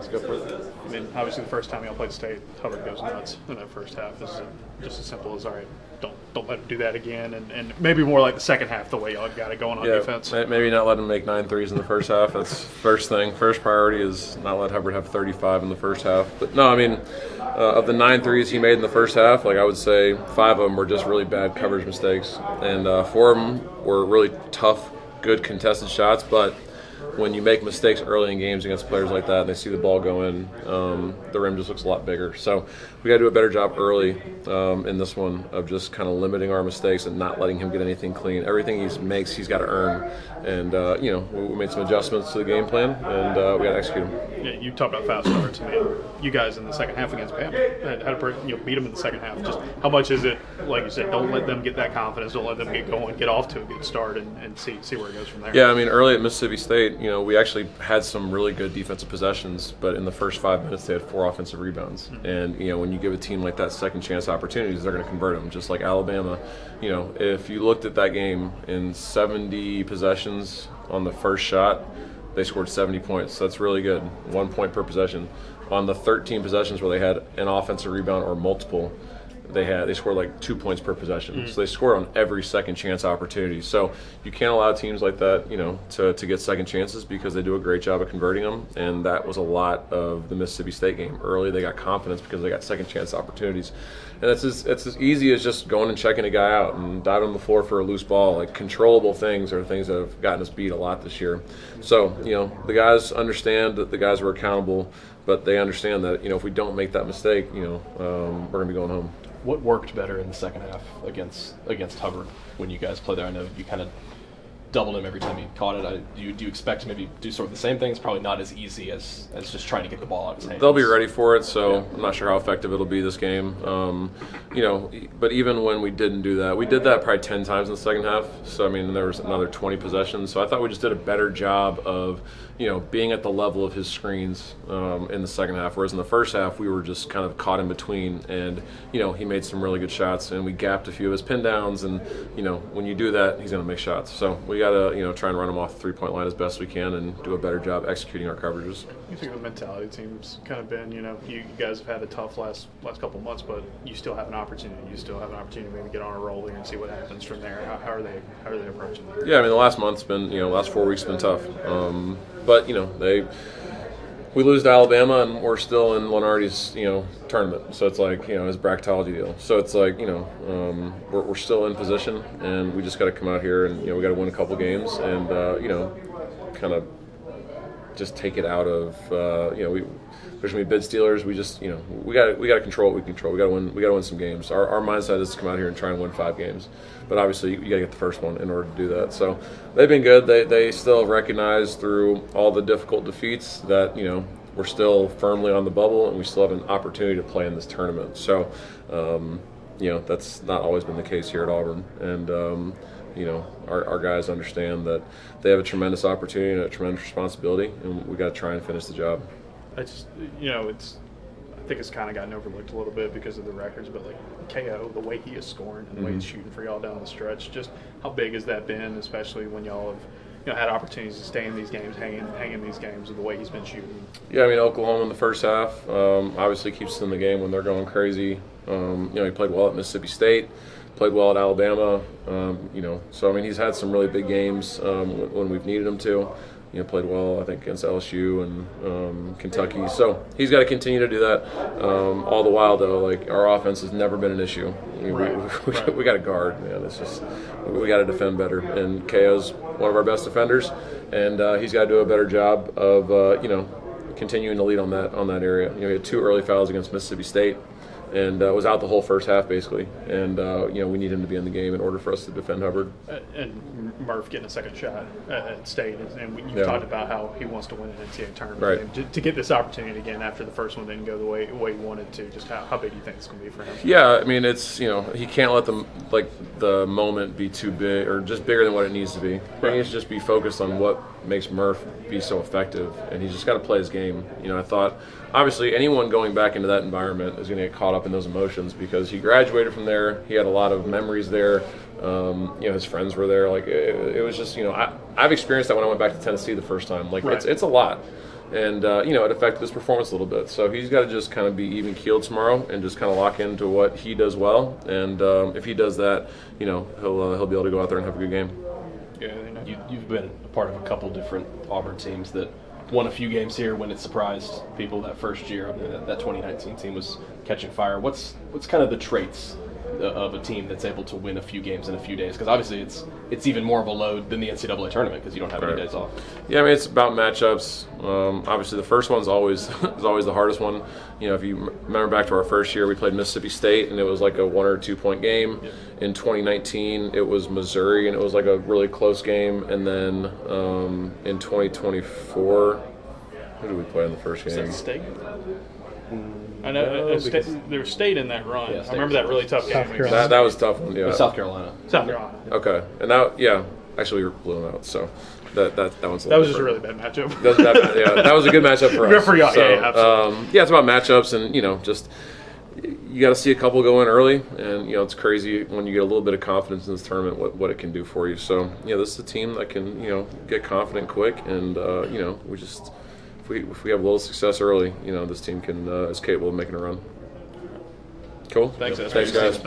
let's go for it. I mean, obviously the first time y'all played State, Hubbard goes nuts in that first half. Is it just as simple as, all right, don't let him do that again, and maybe more like the second half, the way y'all got it going on defense. Maybe not let him make 9 threes in the first half. That's first thing. First priority is not let Hubbard have 35 in the first half. But no, I mean, of the 9 threes he made in the first half, like I would say 5 of them were just really bad coverage mistakes, and 4 of them were really tough, good contested shots, but when you make mistakes early in games against players like that and they see the ball go in, the rim just looks a lot bigger. So we got to do a better job early in this one of just kind of limiting our mistakes and not letting him get anything clean. Everything he makes, he's got to earn. And, we made some adjustments to the game plan, and we got to execute them. Yeah, you talked about fast starts. I mean, you guys in the second half against Bama had to beat them in the second half. Just how much is it, like you said, don't let them get that confidence, don't let them get going, get off to a good start, and see where it goes from there. Yeah, I mean, early at Mississippi State, we actually had some really good defensive possessions, but in the first 5 minutes they had 4 offensive rebounds. Mm-hmm. And, when you give a team like that second chance opportunities, they're going to convert them, just like Alabama. If you looked at that game in 70 possessions on the first shot, they scored 70 points. That's really good. 1 point per possession. On the 13 possessions where they had an offensive rebound or multiple, they scored like 2 points per possession. Mm-hmm. So they scored on every second chance opportunity. So you can't allow teams like that, to get second chances because they do a great job of converting them. And that was a lot of the Mississippi State game. Early they got confidence because they got second chance opportunities. And it's as easy as just going and checking a guy out and diving on the floor for a loose ball. Like controllable things are things that have gotten us beat a lot this year. So, the guys understand that the guys were accountable, but they understand that, if we don't make that mistake, we're going to be going home. What worked better in the second half against Hubbard when you guys played there? I know you kind of doubled him every time he caught it. Do you expect to maybe do sort of the same thing? It's probably not as easy as just trying to get the ball out of his hands. They'll be ready for it, so yeah. I'm not sure how effective it'll be this game. But even when we didn't do that, we did that probably 10 times in the second half. So, I mean, there was another 20 possessions. So I thought we just did a better job of, being at the level of his screens in the second half. Whereas in the first half, we were just kind of caught in between. And, he made some really good shots. And we gapped a few of his pin downs. And, when you do that, he's going to make shots. So we got to, try and run him off the three-point line as best we can and do a better job executing our coverages. You think the mentality team's kind of been, you guys have had a tough last couple of months, but you still have an opportunity. You still have an opportunity to maybe get on a roll here and see what happens from there. How are they approaching that? Yeah, I mean, the last month's been, last 4 weeks have been tough. But, we lose to Alabama and we're still in Lenardi's, tournament. So it's like, his bracketology deal. So it's like, we're still in position and we just got to come out here and, we got to win a couple games and, kind of just take it out of, there's gonna be bid stealers. We just, we got to control what we control. We got to win some games. Our mindset is to come out here and try and win 5 games. But obviously, you got to get the first one in order to do that. So they've been good. They still have recognized through all the difficult defeats that we're still firmly on the bubble and we still have an opportunity to play in this tournament. So that's not always been the case here at Auburn. And our guys understand that they have a tremendous opportunity and a tremendous responsibility, and we got to try and finish the job. I think it's kind of gotten overlooked a little bit because of the records, but like KO, the way he is scoring and the way he's shooting for y'all down the stretch, just how big has that been, especially when y'all have had opportunities to stay in these games, hang in these games with the way he's been shooting? Yeah, I mean, Oklahoma in the first half obviously keeps us in the game when they're going crazy. He played well at Mississippi State, played well at Alabama. So I mean, he's had some really big games when we've needed him to. Played well, I think, against LSU and Kentucky. So he's got to continue to do that. All the while, though, like our offense has never been an issue. We got to guard, man. It's just we got to defend better. And KO's one of our best defenders, and he's got to do a better job of continuing to lead on that area. He had 2 early fouls against Mississippi State. And was out the whole first half, basically. And, we need him to be in the game in order for us to defend Hubbard. And Murph getting a second shot at State. And you talked about how he wants to win an NCAA tournament. Right. To get this opportunity again after the first one didn't go the way he wanted to, just how big do you think it's going to be for him? Yeah, I mean, it's, he can't let the moment be too big or just bigger than what it needs to be. Right. He needs to just be focused on what makes Murph be so effective. And he's just got to play his game. I thought, obviously, anyone going back into that environment is going to get caught up in those emotions because he graduated from there. He had a lot of memories there. His friends were there. Like it was just, I've experienced that when I went back to Tennessee the first time. Like it's a lot. and it affected his performance a little bit. So he's got to just kind of be even keeled tomorrow and just kind of lock into what he does well. And if he does that, he'll be able to go out there and have a good game. Yeah, You've been a part of a couple different Auburn teams that won a few games here when it surprised people that first year. That 2019 team was catching fire. What's kind of the traits of a team that's able to win a few games in a few days? Because obviously it's even more of a load than the NCAA tournament because you don't have any days off. Yeah, I mean, it's about matchups. Obviously, the first one's always the hardest one. If you remember back to our first year, we played Mississippi State, and it was like a 1 or 2 point game. Yeah. In 2019, it was Missouri, and it was like a really close game. And then in 2024, who did we play in the first game? State. I know there was State in that run. I remember that really tough game. That was a tough one. Yeah. South Carolina. Okay, and actually we were blew them out. So that one's. That was just a really bad matchup. That was a good matchup for us. For y'all, so, yeah, absolutely. It's about matchups, and just you got to see a couple go in early, and it's crazy when you get a little bit of confidence in this tournament what it can do for you. So this is a team that can get confident quick, and we just. If we have a little success early, this team is capable of making a run. Cool. Thanks guys.